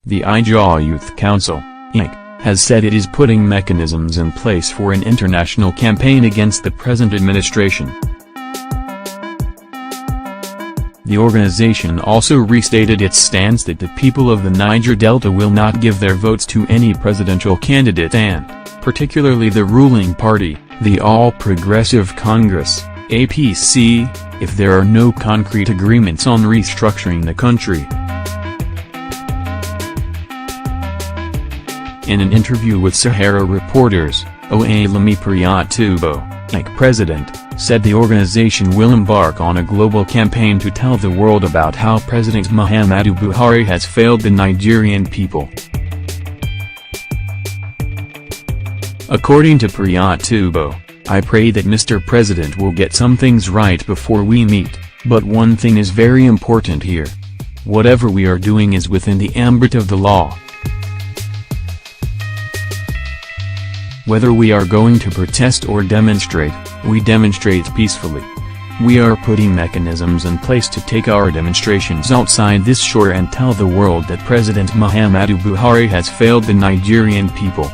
The Ijaw Youth Council, IYC, has said it is putting mechanisms in place for an international campaign against the present administration. The organization also restated its stance that the people of the Niger Delta will not give their votes to any presidential candidate and, particularly the ruling party, the All Progressive Congress, APC, if there are no concrete agreements on restructuring the country. In an interview with Sahara Reporters, President IYC President, said the organization will embark on a global campaign to tell the world about how President Muhammadu Buhari has failed the Nigerian people. According to President, I pray that Mr. President will get some things right before we meet, but one thing is very important here. Whatever we are doing is within the ambit of the law. Whether we are going to protest or demonstrate, we demonstrate peacefully. We are putting mechanisms in place to take our demonstrations outside this shore and tell the world that President Muhammadu Buhari has failed the Nigerian people.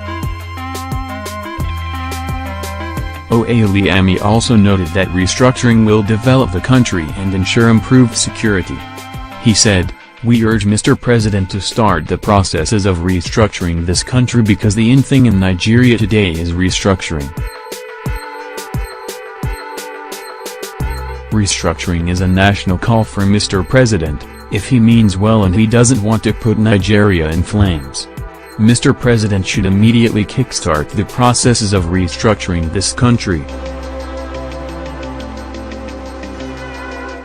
Oyelami also noted that restructuring will develop the country and ensure improved security. He said, "We urge Mr. President to start the processes of restructuring this country because the in thing in Nigeria today is restructuring. Restructuring is a national call for Mr. President, if he means well and he doesn't want to put Nigeria in flames. Mr. President should immediately kickstart the processes of restructuring this country.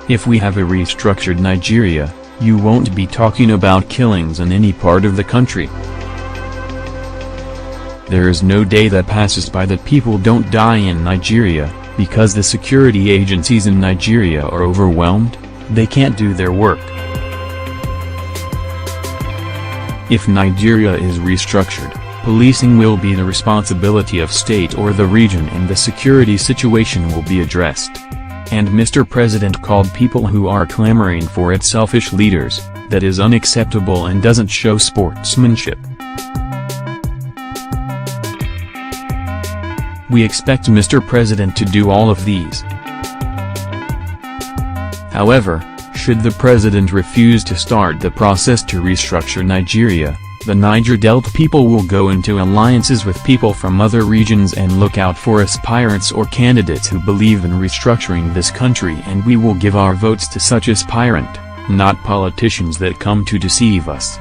If we have a restructured Nigeria, you won't be talking about killings in any part of the country. There is no day that passes by that people don't die in Nigeria, because the security agencies in Nigeria are overwhelmed, they can't do their work. If Nigeria is restructured, policing will be the responsibility of state or the region and the security situation will be addressed." And Mr. President called people who are clamoring for it selfish leaders, that is unacceptable and doesn't show sportsmanship. We expect Mr. President to do all of these. However, should the President refuse to start the process to restructure Nigeria, the Niger Delta people will go into alliances with people from other regions and look out for aspirants or candidates who believe in restructuring this country, and we will give our votes to such aspirant, not politicians that come to deceive us.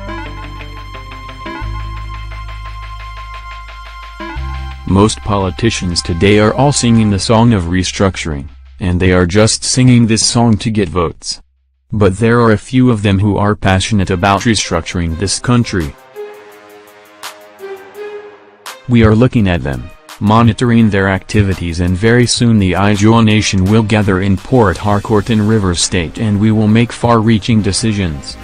Most politicians today are all singing the song of restructuring, and they are just singing this song to get votes. But there are a few of them who are passionate about restructuring this country. We are looking at them, monitoring their activities, and very soon the Ijaw nation will gather in Port Harcourt in Rivers State and we will make far-reaching decisions.